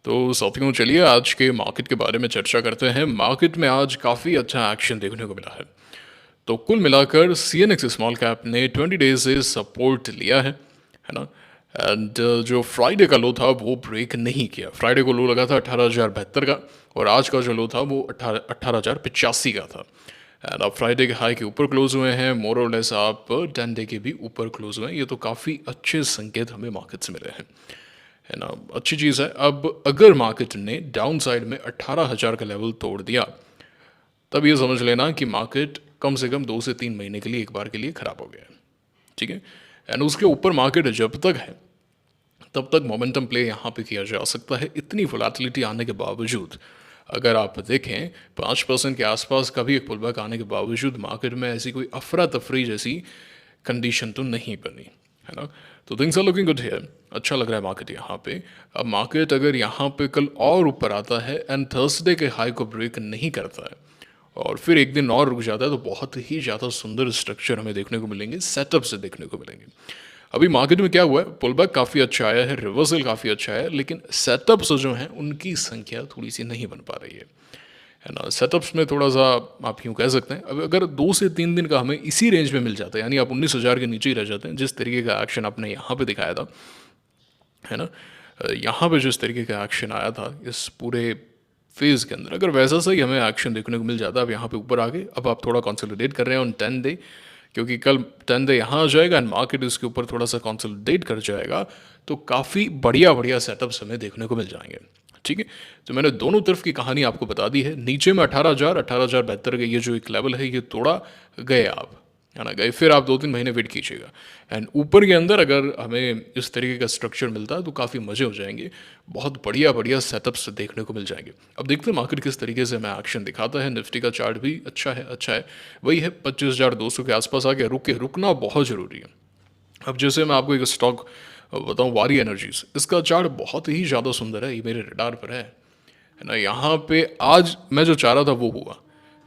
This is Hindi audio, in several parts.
तो साथियों, चलिए आज के मार्केट के बारे में चर्चा करते हैं। मार्केट में आज काफ़ी अच्छा एक्शन देखने को मिला है। तो कुल मिलाकर सीएनएक्स स्मॉल कैप ने 20 डेज से सपोर्ट लिया है ना। एंड जो फ्राइडे का लो था वो ब्रेक नहीं किया। फ्राइडे को लो लगा था 18,072 का, और आज का जो लो था वो 18,085 का था। एंड आप फ्राइडे के हाई के ऊपर क्लोज हुए हैं, मोर और लेस आप 10 डे के भी ऊपर क्लोज हुए हैं। ये तो काफ़ी अच्छे संकेत हमें मार्केट से मिले हैं, है ना। अच्छी चीज़ है। अब अगर मार्केट ने डाउन साइड में 18,000 का लेवल तोड़ दिया, तब ये समझ लेना कि मार्केट कम से कम 2 से 3 महीने के लिए एक बार के लिए खराब हो गया है। ठीक है। एंड उसके ऊपर मार्केट जब तक है तब तक मोमेंटम प्ले यहाँ पे किया जा सकता है। इतनी वोलेटिलिटी आने के बावजूद अगर आप देखें 5% के आसपास का भी एक पुलबैक आने के बावजूद मार्केट में ऐसी कोई अफरा तफरी जैसी कंडीशन तो नहीं बनी, है ना। तो things are looking good here. अच्छा लग रहा है मार्केट यहाँ पे। अब मार्केट अगर यहाँ पे कल और ऊपर आता है एंड थर्सडे के हाई को ब्रेक नहीं करता है और फिर एक दिन और रुक जाता है, तो बहुत ही ज़्यादा सुंदर स्ट्रक्चर हमें देखने को मिलेंगे, सेटअप से देखने को मिलेंगे। अभी मार्केट में क्या हुआ है, पुल बैक काफ़ी अच्छा आया है, रिवर्सल काफ़ी अच्छा है, लेकिन सेटअप्स जो हैं उनकी संख्या थोड़ी सी नहीं बन पा रही है ना। सेटअप्स में थोड़ा सा आप यूँ कह सकते हैं, अब अगर 2 से 3 दिन का हमें इसी रेंज में मिल जाता है, यानी आप 19,000 के नीचे ही रह जाते हैं, जिस तरीके का एक्शन आपने यहाँ पे दिखाया था, है ना। यहाँ पे जिस तरीके का एक्शन आया था इस पूरे फेज़ के अंदर, अगर वैसा सही हमें एक्शन देखने को मिल जाता है, अब यहाँ पे ऊपर आगे अब आप थोड़ा कंसोलिडेट कर रहे हैं ऑन 10 डे, क्योंकि कल 10 डे यहाँ आ जाएगा एंड मार्केट इसके ऊपर थोड़ा सा कंसोलिडेट कर जाएगा, तो काफ़ी बढ़िया बढ़िया सेटअप्स हमें देखने को मिल जाएंगे। ठीक है। तो मैंने दोनों तरफ की कहानी आपको बता दी है। नीचे में 18,072 का ये जो एक लेवल है, ये तोड़ा गए आप, है ना, गए, फिर आप 2-3 महीने वेट कीजिएगा। एंड ऊपर के अंदर अगर हमें इस तरीके का स्ट्रक्चर मिलता है तो काफ़ी मज़े हो जाएंगे, बहुत बढ़िया बढ़िया सेटअप्स देखने को मिल जाएंगे। अब देखते हैं मार्केट किस तरीके से हमें एक्शन दिखाता है। निफ्टी का चार्ट भी अच्छा है, अच्छा है, वही है 25,200 के आसपास आ गया, रुकना बहुत ज़रूरी है। अब जैसे मैं आपको एक स्टॉक बताऊं, वारी एनर्जीज, इसका चार्ट बहुत ही ज़्यादा सुंदर है, ये मेरे रडार पर है ना। यहाँ पे आज मैं जो चाह रहा था वो हुआ।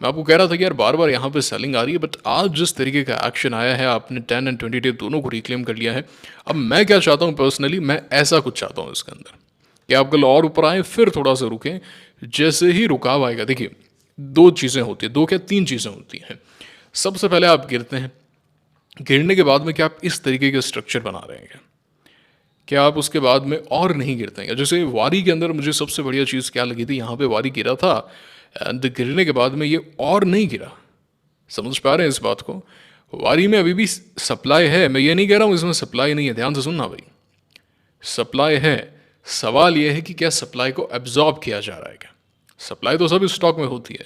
मैं आपको कह रहा था कि यार बार बार यहाँ पे सेलिंग आ रही है, बट आज जिस तरीके का एक्शन आया है, आपने 10 एंड 20 डे दोनों को रिक्लेम कर लिया है। अब मैं क्या चाहता हूँ पर्सनली, मैं ऐसा कुछ चाहता हूँ इसके अंदर कि आप कल और ऊपर आए, फिर थोड़ा सा रुकें। जैसे ही रुकाव आएगा, देखिए दो चीज़ें होती हैं, दो क्या तीन चीज़ें होती हैं। सबसे पहले आप गिरते हैं, गिरने के बाद में क्या आप इस तरीके के स्ट्रक्चर बना रहे हैं क्या आप उसके बाद में और नहीं गिरते हैं? जैसे वारी के अंदर मुझे सबसे बढ़िया चीज़ क्या लगी थी, यहाँ पे वारी गिरा था एंड गिरने के बाद में ये और नहीं गिरा। समझ पा रहे हैं इस बात को? वारी में अभी भी सप्लाई है, मैं ये नहीं कह रहा हूँ इसमें सप्लाई नहीं है, ध्यान से सुनना भाई, सप्लाई है। सवाल यह है कि क्या सप्लाई को एब्जॉर्ब किया जा रहा है क्या? सप्लाई तो सब स्टॉक में होती है,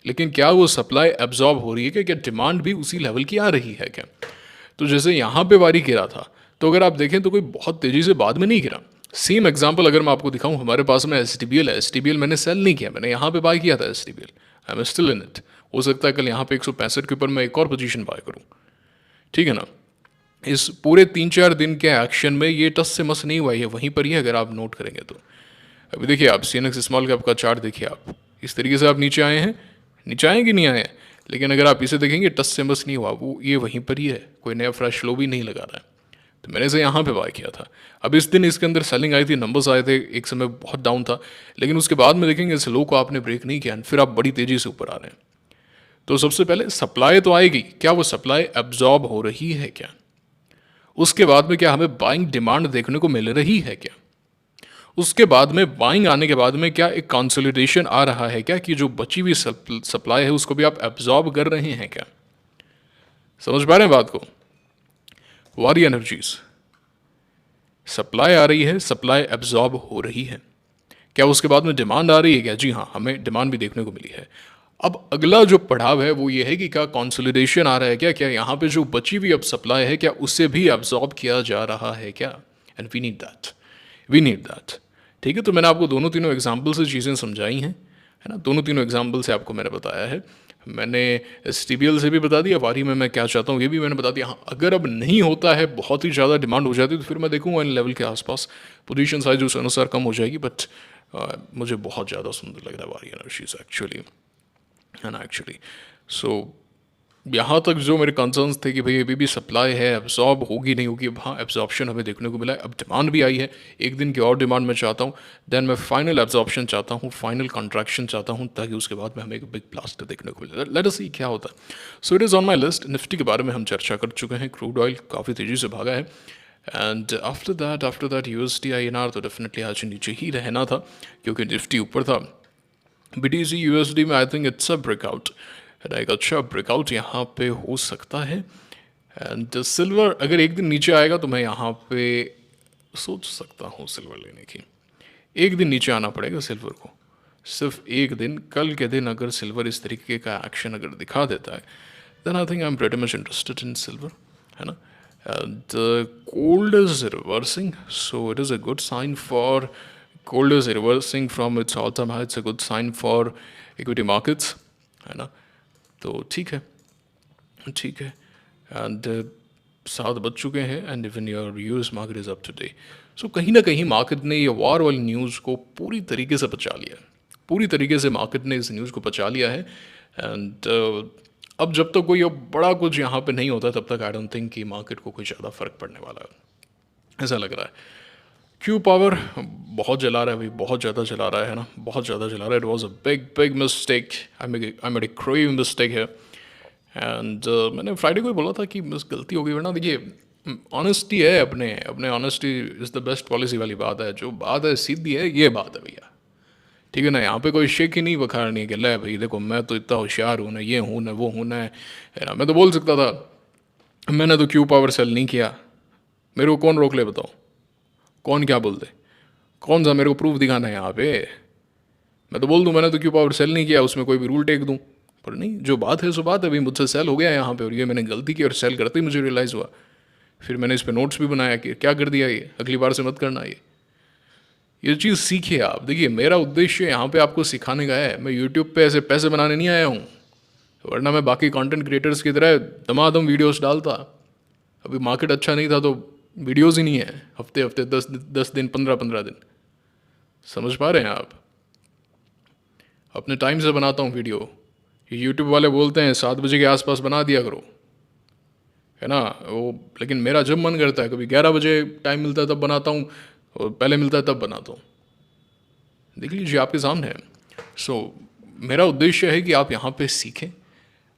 लेकिन क्या वो सप्लाई एब्जॉर्ब हो रही है क्या डिमांड भी उसी लेवल की आ रही है क्या? तो जैसे यहाँ पे वारी गिरा था, तो अगर आप देखें तो कोई बहुत तेज़ी से बाद में नहीं गिरा। सेम एग्जांपल अगर मैं आपको दिखाऊं, हमारे पास में एसटीबीएल है, एसटीबीएल मैंने सेल नहीं किया, मैंने यहाँ पे बाय किया था STBL, I am still in it. हो सकता है कल यहाँ पे 165 के ऊपर मैं एक और पोजीशन बाय करूँ, ठीक है ना। इस पूरे 3-4 दिन के एक्शन में ये टस से मस नहीं हुआ, ये वहीं पर ही है अगर आप नोट करेंगे तो। अभी देखिए आप सीएनएक्स स्मॉल कैप का चार्ट देखिए, आप इस तरीके से आप नीचे आए हैं, नीचे आए कि नहीं आए हैं, लेकिन अगर आप इसे देखेंगे टस से मस नहीं हुआ, वो ये वहीं पर ही है, कोई नया फ्रेश लो भी नहीं लगा रहा है। तो मैंने इसे यहाँ पे बाय किया था। अब इस दिन इसके अंदर सेलिंग आई थी, नंबर्स आए थे, एक समय बहुत डाउन था, लेकिन उसके बाद में देखेंगे इस लो को आपने ब्रेक नहीं किया, फिर आप बड़ी तेज़ी से ऊपर आ रहे हैं। तो सबसे पहले सप्लाई तो आएगी, क्या वो सप्लाई एब्जॉर्ब हो रही है क्या? उसके बाद में क्या हमें बाइंग डिमांड देखने को मिल रही है क्या? उसके बाद में बाइंग आने के बाद में क्या एक कंसोलिडेशन आ रहा है क्या, कि जो बची हुई सप्लाई है उसको भी आप एब्जॉर्ब कर रहे हैं क्या? समझ पा रहे हैं बात को? वारी एनर्जीज, सप्लाई आ रही है, सप्लाई एब्जॉर्ब हो रही है, क्या उसके बाद में डिमांड आ रही है क्या? जी हाँ, हमें डिमांड भी देखने को मिली है। अब अगला जो पड़ाव है वो ये है कि क्या कंसोलिडेशन आ रहा है क्या, क्या यहाँ पे जो बची हुई अब सप्लाई है क्या उसे भी एब्जॉर्ब किया जा रहा है क्या? And we need that, we need that. ठीक है। तो मैंने आपको दोनों तीनों एग्जाम्पल से चीज़ें समझाई हैं, है ना, दोनों तीनों एग्जाम्पल से आपको मैंने बताया है। मैंने एसटीबीएल से भी बता दिया, वारी में मैं क्या चाहता हूँ ये भी मैंने बता दिया। हाँ, अगर अब नहीं होता है, बहुत ही ज़्यादा डिमांड हो जाती है, तो फिर मैं देखूँगा इन लेवल के आसपास पोजीशन साइज उस अनुसार कम हो जाएगी। बट मुझे बहुत ज़्यादा सुंदर लग रहा है वारी एनर्जीज एक्चुअली, है ना, एक्चुअली। सो यहाँ तक जो मेरे कंसर्न्स थे कि भाई अभी भी सप्लाई है, एब्जॉर्ब होगी नहीं होगी, हाँ एब्जॉर्प्शन हमें देखने को मिला है। अब डिमांड भी आई है, एक दिन की और डिमांड मैं चाहता हूँ, देन मैं फाइनल एब्जॉर्प्शन चाहता हूँ, फाइनल कॉन्ट्रैक्शन चाहता हूँ, ताकि उसके बाद में हमें एक बिग ब्लास्ट देखने को मिले। लेट अस सी क्या होता है। So it is on my list. Nifty के बारे में हम चर्चा कर चुके हैं, क्रूड ऑयल काफ़ी तेज़ी से भागा है, and after that USD INR तो डेफिनेटली आज नीचे ही रहना था, क्योंकि निफ्टी ऊपर था। BTC USD में I think it's a breakout, एक अच्छा ब्रेकआउट यहाँ पे हो सकता है। एंड सिल्वर अगर एक दिन नीचे आएगा तो मैं यहाँ पे सोच सकता हूँ सिल्वर लेने की। एक दिन नीचे आना पड़ेगा सिल्वर को, सिर्फ एक दिन। कल के दिन अगर सिल्वर इस तरीके का एक्शन अगर दिखा देता है, then I think I am pretty much interested in silver, है ना। And gold is reversing, so it is a good sign for gold is reversing from its all-time high. It's a good sign for equity markets, है ना। तो ठीक है, ठीक है। एंड 7 बज चुके हैं, and even your US market is up today. So कहीं ना कहीं मार्केट ने ये वॉर वाली न्यूज़ को पूरी तरीके से पचा लिया है, पूरी तरीके से मार्केट ने इस न्यूज़ को पचा लिया है। एंड अब जब तक कोई अब बड़ा कुछ यहाँ पे नहीं होता, तब तक आई डोंट थिंक कि मार्केट को कोई ज़्यादा फर्क पड़ने वाला है, ऐसा लग रहा है। क्यू पावर बहुत जला रहा है भाई, बहुत ज़्यादा जला रहा है ना, बहुत ज़्यादा जला रहा है। It was a big big mistake, I made a crave mistake है। एंड मैंने फ्राइडे को ही बोला था कि बस गलती हो गई, वरना देखिए ऑनेस्टी है, अपने अपने honesty is the best policy वाली बात है। जो बात है सीधी है, ये बात है भैया, ठीक है ना। यहाँ पे कोई शेख ही नहीं बखारनी है कि ले भाई देखो मैं तो इतना होशियार हूँ ना, ये हूँ ना, वो हूँ ना, है ना। मैं तो बोल सकता था मैंने तो क्यू पावर सेल नहीं किया, मेरे को कौन रोक ले बताओ, कौन क्या बोल दे, कौन सा मेरे को प्रूफ दिखाना है यहाँ पे। मैं तो बोल दूँ मैंने तो क्यू पावर सेल नहीं किया, उसमें कोई भी रूल टेक दूँ, पर नहीं, जो बात है सो बात है भाई, मुझसे सेल हो गया यहाँ पे, और ये मैंने गलती की, और सेल करते ही मुझे रियलाइज़ हुआ। फिर मैंने इस पर नोट्स भी बनाया कि क्या कर दिया ये, अगली बार से मत करना ये चीज़ सीखिए आप। देखिए मेरा उद्देश्य यहाँ पे आपको सिखाने का है, मैं यूट्यूब पे ऐसे पैसे बनाने नहीं आया हूँ, वरना मैं बाकी कंटेंट क्रिएटर्स की तरह दमादम वीडियोस डालता। अभी मार्केट अच्छा नहीं था तो वीडियोस ही नहीं है, हफ्ते हफ्ते 10 दिन 15 दिन, समझ पा रहे हैं आप। अपने टाइम से बनाता हूँ वीडियो, ये यूट्यूब वाले बोलते हैं 7 बजे के आसपास बना दिया करो, है ना वो, लेकिन मेरा जब मन करता है, कभी 11 बजे टाइम मिलता है तब बनाता हूँ, और पहले मिलता है तब बनाता हूँ, देख लीजिए आपके सामने है। सो मेरा उद्देश्य है कि आप यहाँ पे सीखें,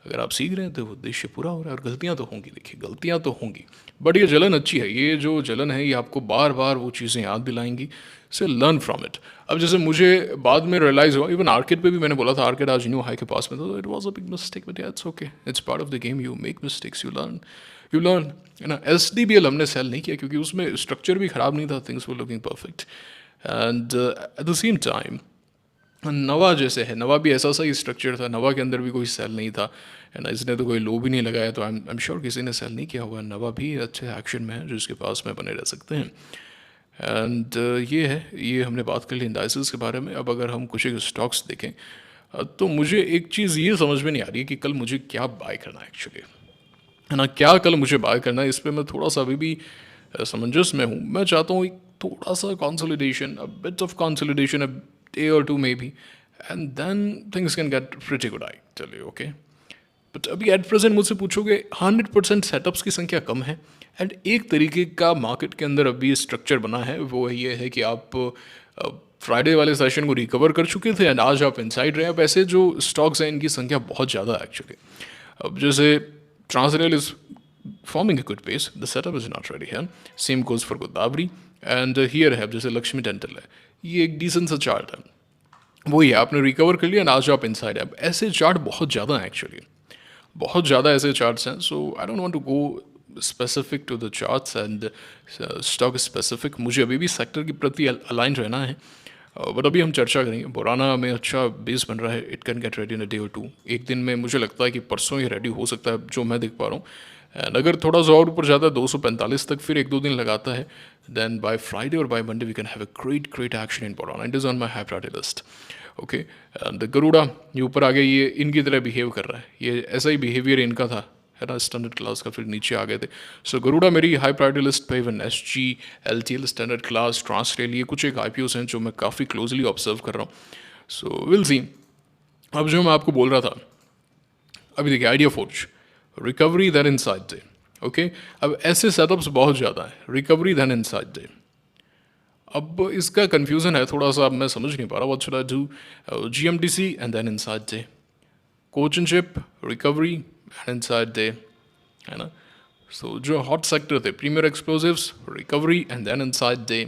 अगर आप सीख रहे हैं तो वो उद्देश्य पूरा हो रहा है। और गलतियाँ तो होंगी, देखिए गलतियाँ तो होंगी, बट ये जलन अच्छी है, ये जो जलन है ये आपको बार बार वो चीज़ें याद दिलाएंगी, से लर्न फ्रॉम इट। अब जैसे मुझे बाद में रियलाइज़ हुआ, इवन आर्केड पे भी मैंने बोला था, आर्केड आज न्यू हाई के पास में था, तो it was a big mistake, but it's okay, it's part of the game, you make mistakes, you learn, है ना। SDBL हमने सेल नहीं किया क्योंकि उसमें स्ट्रक्चर भी ख़राब नहीं था, things were looking perfect. And at the same time नवा जैसे है, नवा भी ऐसा सा ही स्ट्रक्चर था, नवा के अंदर भी कोई सेल नहीं था, है ना। इसने तो कोई लो भी नहीं लगाया, तो आई एम श्योर किसी ने सेल नहीं किया होगा। नवा भी अच्छे एक्शन में है, जिसके पास में बने रह सकते हैं। एंड ये है, ये हमने बात कर ली इंडाइसेस के बारे में। अब अगर हम कुछ एक स्टॉक्स देखें, तो मुझे एक चीज़ ये समझ में नहीं आ रही है कि कल मुझे क्या बाय करना है एक्चुअली, है ना। क्या कल मुझे बाय करना है, इस पर मैं थोड़ा सा अभी भी समंजस में हूँ। मैं चाहता हूँ एक थोड़ा सा consolidation, a bit of consolidation, a day और two maybe, and then things can get pretty good, I tell you, okay. But अभी एट प्रेजेंट मुझसे पूछोगे 100% सेटअप्स की संख्या कम है, एंड एक तरीके का मार्केट के अंदर अभी स्ट्रक्चर बना है, वो ये है कि आप फ्राइडे वाले सेशन को रिकवर कर चुके थे, एंड आज आप इनसाइड रहे। अब ऐसे जो स्टॉक्स हैं इनकी संख्या बहुत ज़्यादा है एक्चुअली। अब जैसे Transrail is forming a good pace. The setup is not ready here. Same goes for Godavari. And here है जैसे लक्ष्मी डेंटल है, ये एक डिसेंट सा चार्ट है, वही है, आपने रिकवर कर लिया, आज आप इनसाइड है। अब ऐसे चार्ट बहुत ज़्यादा हैं एक्चुअली, बहुत ज़्यादा ऐसे चार्ट्स हैं। So I don't want to go specific to the charts and stock specific, मुझे अभी भी सेक्टर के प्रति अलाइन रहना है। बट अभी हम चर्चा करेंगे, बोराना में अच्छा बेस बन रहा है, it can get ready in a day और टू। एक दिन में मुझे लगता है कि परसों ही रेडी हो सकता है, जो मैं देख पा रहा हूँ। एंड अगर थोड़ा सा और ऊपर जाता है 245 तक, फिर 1-2 दिन लगाता है, देन बाय फ्राइडे और by Monday we can have a great action in Borana. It is on my high priority list, okay. And Garuda ये ऊपर आगे, ये इनकी तरह बिहेव कर रहा है, ये ऐसा ही बिहेवियर इनका था, है ना, स्टैंडर्ड क्लास का, फिर नीचे आ गए थे। सो गरुड़ा मेरी हाई प्रायोरिटी लिस्ट पे, even SG, LTL, standard class, Transrail, ये कुछ एक IPOs हैं जो मैं काफ़ी क्लोजली ऑब्जर्व कर रहा हूँ। So will see. अब जो मैं आपको बोल रहा था, अभी देखिए idea forge, recovery then inside day. Okay, अब ऐसे सेटअप्स बहुत ज़्यादा हैं, रिकवरी देन इनसाइड डे। अब इसका कन्फ्यूज़न है थोड़ा सा, अब मैं समझ नहीं पा रहा what should I do. GMTC and then inside day, coach and ship, recovery and inside day, है ना। सो जो हॉट सेक्टर थे, Premier Explosives, recovery and then inside day,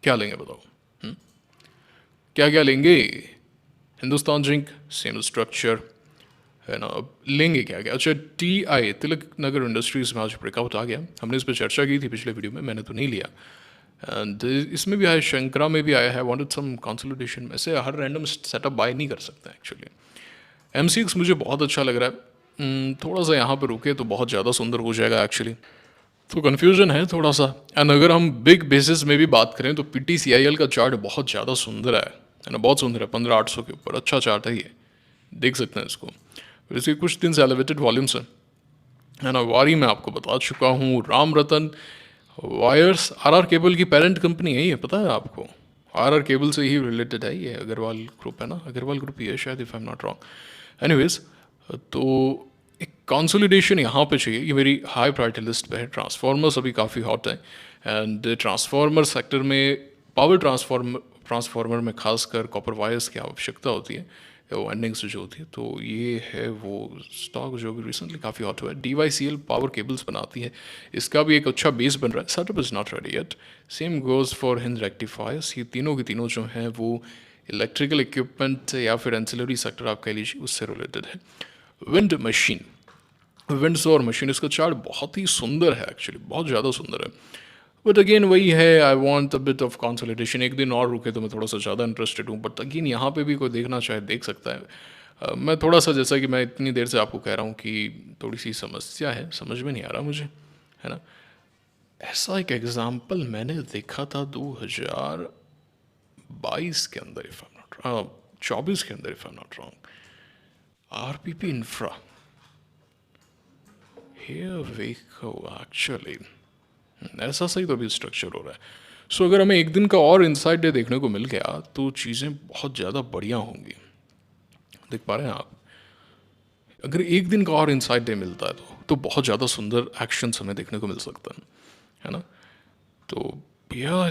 क्या लेंगे बताओ? क्या क्या लेंगे? हिंदुस्तान जिंक, सेम स्ट्रक्चर, है ना। अब लेंगे क्या क्या? अच्छा, TI, तिलक नगर इंडस्ट्रीज में आज ब्रेकआउट आ गया, हमने इस पर चर्चा की थी पिछले वीडियो में, मैंने तो नहीं लिया। एंड इसमें भी आया, शंकरा में भी आया है, वांटेड सम कंसोलिडेशन। ऐसे हर रैंडम सेटअप बाय नहीं कर सकते एक्चुअली। MCX मुझे बहुत अच्छा लग रहा है। थोड़ा सा यहाँ पे रुके तो बहुत ज़्यादा सुंदर हो जाएगा एक्चुअली। तो कन्फ्यूजन है थोड़ा सा। एंड अगर हम बिग बेसिस में भी बात करें तो PTCIL का चार्ट बहुत ज़्यादा सुंदर है ना, बहुत सुंदर है, 15,800 के ऊपर अच्छा चार्ट है ये, देख सकते हैं इसको। फिर इसके कुछ दिन से एलिवेटेड वॉल्यूम्स हैं, है ना। वारी मैं आपको बता चुका हूँ, राम रतन वायर्स RR केबल की पेरेंट कंपनी है ये, पता है आपको? RR केबल से ही रिलेटेड है ये, अग्रवाल ग्रुप है ना, अग्रवाल ग्रुप ही है शायद, if I am not wrong. Anyways, तो एक कंसोलिडेशन यहाँ पे चाहिए, ये मेरी हाई प्रायोरिटी लिस्ट पे है। ट्रांसफार्मर्स अभी काफ़ी हॉट है, एंड ट्रांसफार्मर सेक्टर में, पावर ट्रांसफार्मर में खासकर कॉपर वायर्स की आवश्यकता होती है, वो एंडिंग्स जो होती है। तो ये है वो स्टॉक जो भी रिसेंटली काफ़ी हॉट हुआ है। DYCL पावर केबल्स बनाती है, इसका भी एक अच्छा बेस बन रहा है, setup is not ready yet. Same goes for Hind rectifiers, ये तीनों के तीनों जो हैं वो इलेक्ट्रिकल इक्विपमेंट या फिर एंसिलरी सेक्टर आप कह लीजिए, उससे रिलेटेड है। विंड मशीन, विंड्स और मशीन, इसका चार्ट बहुत ही सुंदर है एक्चुअली, बहुत ज़्यादा सुंदर है। बट अगेन वही है, I want a bit of consolidation, एक दिन और रुके तो मैं थोड़ा सा ज़्यादा इंटरेस्टेड हूँ। बट अगेन यहाँ पे भी कोई देखना चाहे देख सकता है। मैं थोड़ा सा, जैसा कि मैं इतनी देर से आपको कह रहा हूँ कि थोड़ी सी समस्या है, समझ में नहीं आ रहा मुझे, है ना। ऐसा एक एग्जाम्पल मैंने देखा था 2022 के अंदर, इफ आई एम नॉट, 24 के अंदर, if I am not wrong. RPP infra, here we go actually, ऐसा सही तो अभी स्ट्रक्चर हो रहा है। सो अगर हमें एक दिन का और इनसाइड डे देखने को मिल गया तो चीज़ें बहुत ज़्यादा बढ़िया होंगी, देख पा रहे हैं आप? अगर एक दिन का और इनसाइड डे मिलता है तो बहुत ज़्यादा सुंदर एक्शंस हमें देखने को मिल सकता है ना। तो भैया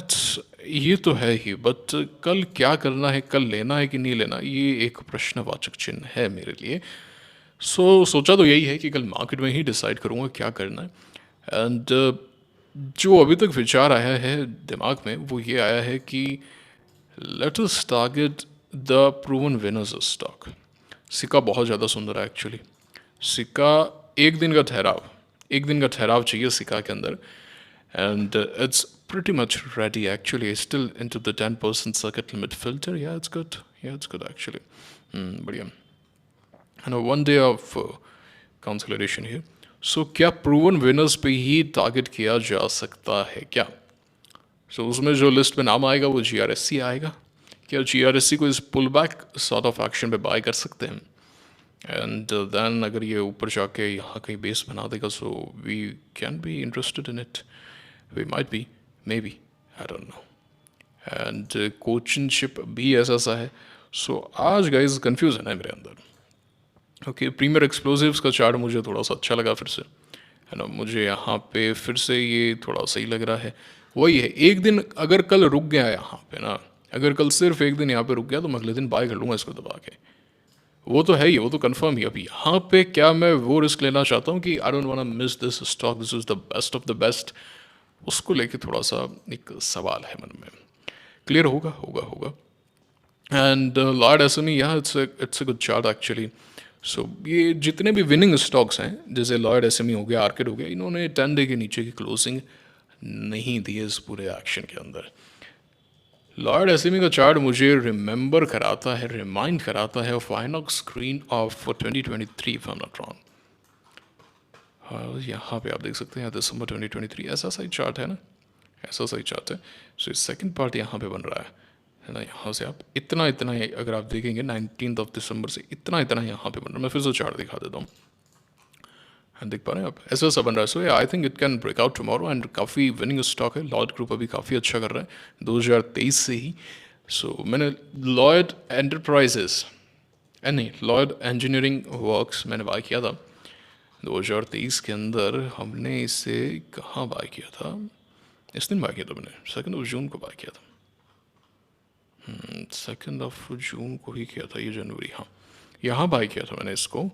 ये तो है ही, बट कल क्या करना है, कल लेना है कि नहीं लेना, ये एक प्रश्नवाचक चिन्ह है मेरे लिए। सोचा तो यही है कि कल मार्केट में ही डिसाइड करूँगा क्या करना है। एंड जो अभी तक विचार आया है दिमाग में वो ये आया है कि let us target the proven winners stock. सिक्का बहुत ज़्यादा सुंदर है एक्चुअली। सिक्का एक दिन का ठहराव, एक दिन का ठहराव चाहिए सिक्का के अंदर, and it's pretty much ready actually, still into the 10% circuit limit filter. Yeah, it's good, yeah it's good actually. बढ़िया, and one day of consolidation here. So क्या प्रूवन विनर्स पे ही टारगेट किया जा सकता है क्या? सो उसमें जो लिस्ट में नाम आएगा वो GRSC आएगा। क्या GRSC को इस pull back sort of action पे बाय कर सकते हैं? एंड देन अगर ये ऊपर जाके यहाँ कहीं बेस बना देगा, so we can be interested in it, we might be, maybe, I don't know. And Cochin Shipyard भी ऐसा सा है। सो आज गाइज कन्फ्यूजन है मेरे अंदर। ओके, प्रीमियर एक्सप्लोजिव्स का चार्ट मुझे थोड़ा सा अच्छा लगा फिर से, है ना। मुझे यहाँ पे फिर से ये थोड़ा सही लग रहा है। वही है, एक दिन अगर कल रुक गया यहाँ पे ना, अगर कल सिर्फ एक दिन यहाँ पे रुक गया तो मैं अगले दिन बाय कर लूँगा इसको दबा के, वो तो है ही, वो तो कंफर्म ही। अभी यहाँ पे क्या मैं वो रिस्क लेना चाहता हूँ कि I don't want to miss this stock, this is the best of the best, उसको लेके थोड़ा सा एक सवाल है मन में। क्लियर होगा होगा होगा। एंड लॉर्ड एसएमई, यहाँ it's a good chart actually. So ये जितने भी विनिंग स्टॉक्स हैं, जैसे लॉर्ड एसएमई हो गया, आर्किड हो गया, इन्होंने 10 डे के नीचे की क्लोजिंग नहीं दी है इस पूरे एक्शन के अंदर। लॉर्ड एसएमई का चार्ट मुझे रिमेंबर कराता है, रिमाइंड कराता है of INOX screen of 2023 if I am not wrong. हाँ, यहाँ पे आप देख सकते हैं दिसंबर 2023, ऐसा सही चार्ट है ना, ऐसा सही चार्ट है। सो सेकंड पार्ट यहाँ पे बन रहा है ना। यहाँ से आप इतना इतना अगर आप देखेंगे 19 दिसंबर से इतना इतना यहाँ पे बन रहा है। मैं फिर से चार्ट दिखा देता हूँ, देख पा रहे हैं आप, ऐसा सा बन रहा है। So I think it can break out tomorrow, and काफ़ी विनिंग स्टॉक है। लॉयड ग्रुप अभी काफ़ी अच्छा कर रहा है 2023 से ही। सो मैंने लॉयड एंटरप्राइजेस नहीं, लॉयड इंजीनियरिंग वर्क्स मैंने बाय किया था, 2023 के अंदर हमने इसे कहाँ बाय किया था? इस दिन बाय किया था मैंने, 2 जून को बाय किया था। 2 जून को ही किया था, ये जनवरी, हाँ, यहाँ बाय किया था मैंने इसको।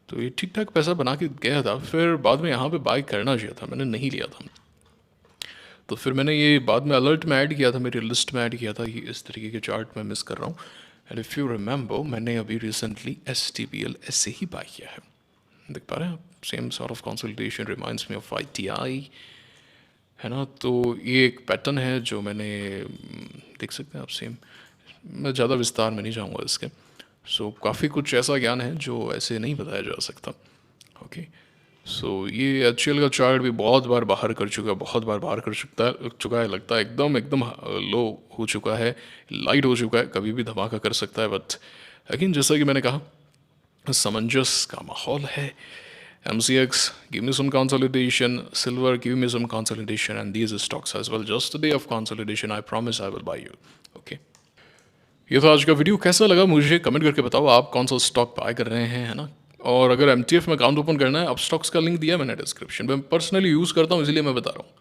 तो ये ठीक ठाक पैसा बना के गया था, फिर बाद में यहाँ पे बाय करना चाहिए था, मैंने नहीं लिया था। तो फिर मैंने ये बाद में अलर्ट में ऐड किया था, मेरी लिस्ट में ऐड किया था, ये इस तरीके के चार्ट में मिस कर रहा हूँ। एंड इफ़ यू रिमेंबर, मैंने अभी रिसेंटली STPL ऐसे ही बाय किया है, देख पा रहे हैं आप? Same sort of consultation reminds me of ITI, है ना? तो ये एक पैटर्न है जो मैंने देख सकते हैं आप, सेम। मैं ज़्यादा विस्तार में नहीं जाऊँगा इसके। सो काफ़ी कुछ ऐसा ज्ञान है जो ऐसे नहीं बताया जा सकता। ओके, सो ये HCL का चार्ट भी बहुत बार बाहर कर चुका है, बहुत बार बाहर कर चुका है, लगता है एकदम एकदम लो हो चुका है, लाइट हो चुका है, कभी भी धमाका कर सकता है। बट अगेन, जैसा कि मैंने कहा, समंजस का माहौल है। MCX, give me some consolidation. Silver, give me some consolidation. And these stocks as well. Just a day of consolidation. I promise I will buy you. Okay. ये तो आज का वीडियो, कैसा लगा मुझे कमेंट करके बताओ, आप कौन सा स्टॉक बाय कर रहे हैं, है ना? और अगर MTF में अकाउंट ओपन करना है, अब स्टॉक्स का लिंक दिया मैंने डिस्क्रिप्शन में, पर्सनली यूज़ करता हूँ इसलिए मैं बता रहा हूँ।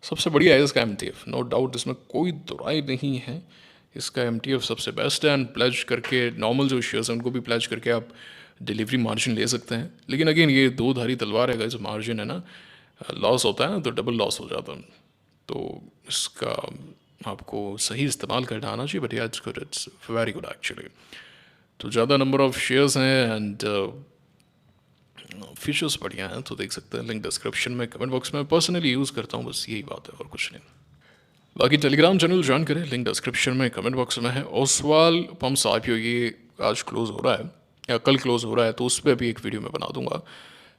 सबसे बढ़िया है इसका MTF, नो डाउट, इसमें कोई दुराई नहीं है। इसका MTF सबसे बेस्ट है। एंड प्लेज करके, नॉर्मल जो शेयर्स हैं उनको भी प्लेज करके आप डिलीवरी मार्जिन ले सकते हैं। लेकिन अगेन, ये दो धारी तलवार है, जो मार्जिन है ना, लॉस होता है ना तो डबल लॉस हो जाता है। तो इसका आपको सही इस्तेमाल करना आना चाहिए। बट या it's good, it's very good actually. तो ज़्यादा नंबर ऑफ शेयर्स हैं एंड फीचर्स बढ़िया हैं, तो देख सकते हैं, लिंक डिस्क्रिप्शन में, कमेंट बॉक्स में। पर्सनली यूज़ करता हूँ, बस यही बात है और कुछ नहीं। बाकी टेलीग्राम चैनल ज्वाइन करें, लिंक डिस्क्रिप्शन में, कमेंट बॉक्स में है। ओसवाल पम्प्स IPO ये आज क्लोज हो रहा है या कल क्लोज हो रहा है, तो उस पर भी एक वीडियो मैं बना दूंगा।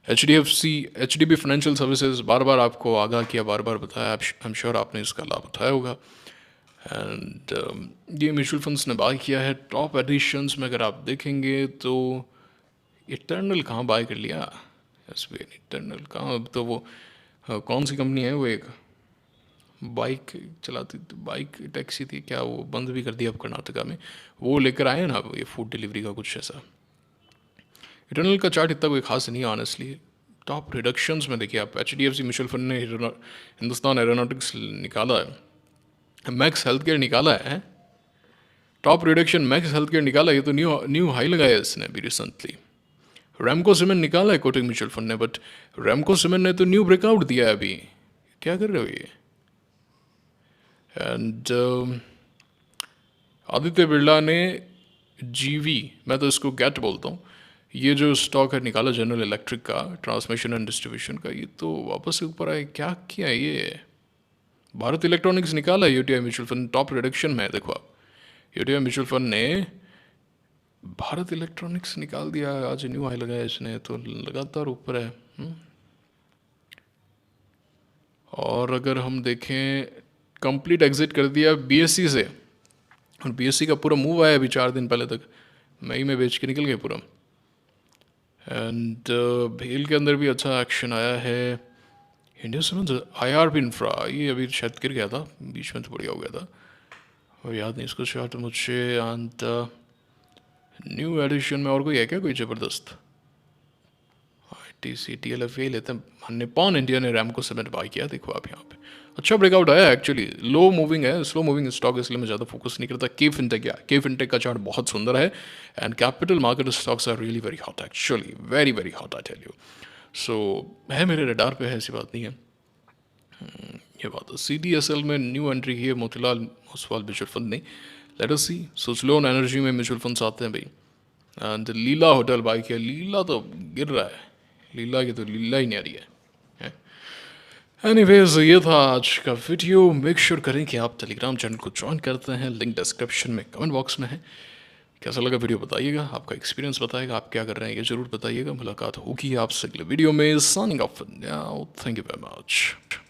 HDB फाइनेंशियल सर्विसेज, बार बार आपको आगाह किया, बार बार बताया, आई एम श्योर आपने इसका लाभ उठाया होगा। एंड ये म्यूचुअल फंड्स ने बाय किया है। टॉप एडिशंस में अगर आप देखेंगे तो इटर्नल कहाँ बाय कर लिया, SBI ने इटर्नल कहाँ, अब तो वो कौन सी कंपनी है, वो एक बाइक चलाती थी, बाइक टैक्सी थी क्या, वो बंद भी कर दिया अब कर्नाटका में, वो लेकर आए ना ये फूड डिलीवरी का कुछ ऐसा। इटर्नल का चार्ट इतना कोई खास नहीं है ऑनेस्टली। टॉप रिडक्शंस में देखिए आप, HDFC म्यूचुअल फंड ने हिंदुस्तान एरोनॉटिक्स निकाला है, मैक्स हेल्थ केयर निकाला है, top reduction max health care निकाला, ये तो न्यू हाई लगाया इसने अभी रिसेंटली। रैमको सीमेंट निकाला है कोटक म्यूचुअल फंड ने, बट रैमको सीमेंट ने तो न्यू ब्रेकआउट दिया है अभी, क्या कर रहे हो ये? एंड आदित्य बिरला ने GV, मैं तो इसको गेट बोलता हूँ, ये जो स्टॉक है निकाला जनरल इलेक्ट्रिक का, ट्रांसमिशन एंड डिस्ट्रीब्यूशन का, ये तो वापस से ऊपर आए, क्या किया ये? भारत इलेक्ट्रॉनिक्स निकाला है UTI mutual fund, top reduction में है, देखो आप, UTI म्यूचुअल फंड ने भारत इलेक्ट्रॉनिक्स निकाल दिया, आज न्यू हाई लगाया इसने, तो लगातार ऊपर है। और अगर हम देखें, कंप्लीट एग्जिट कर दिया BSE से, और BSE का पूरा मूव आया अभी 4 दिन पहले तक, मई में बेच के निकल गए पूरा। एंड भेल के अंदर भी अच्छा एक्शन आया है। इंडिया सीमेंट्स, IRB इंफ्रा, ये अभी शायद गिर गया था, बीच में तो बढ़िया हो गया था, और याद नहीं इसको शायद मुझे। एंड न्यू एडिशन में और कोई है क्या, कोई ज़बरदस्त? ITC TLFA लेते हैं। निपॉन इंडिया ने रैमको सीमेंट बाय किया, देखो आप यहाँ पे अच्छा ब्रेकआउट आया एक्चुअली। लो मूविंग है, स्लो मूविंग स्टॉक, इसलिए मैं ज़्यादा फोकस नहीं करता। के फिनटेक का चार्ट बहुत सुंदर है। And capital market stocks are really very hot actually, very very hot I tell you. So है, मेरे रडार पे है, ऐसी बात नहीं है। ये बात है। CDSL में न्यू एंट्री की है मोतीलाल ओसवाल म्यूचुअल फंड ने, लेट अस सी। सुचलोन एनर्जी में म्यूचुअल फंड्स आते हैं भाई। एंड लीला होटल बाय किया, लीला तो गिर रहा है, लीला की तो लीला ही नहीं आ रही है। एनीवेज, ये था आज का वीडियो। मेक श्योर करें कि आप टेलीग्राम चैनल को ज्वाइन करते हैं, लिंक डिस्क्रिप्शन में, कमेंट बॉक्स में है। कैसा लगा वीडियो बताइएगा, आपका एक्सपीरियंस बताइएगा, आप क्या कर रहे हैं ये जरूर बताइएगा। मुलाकात होगी आपसे अगले वीडियो में। Signing off now, thank you very much.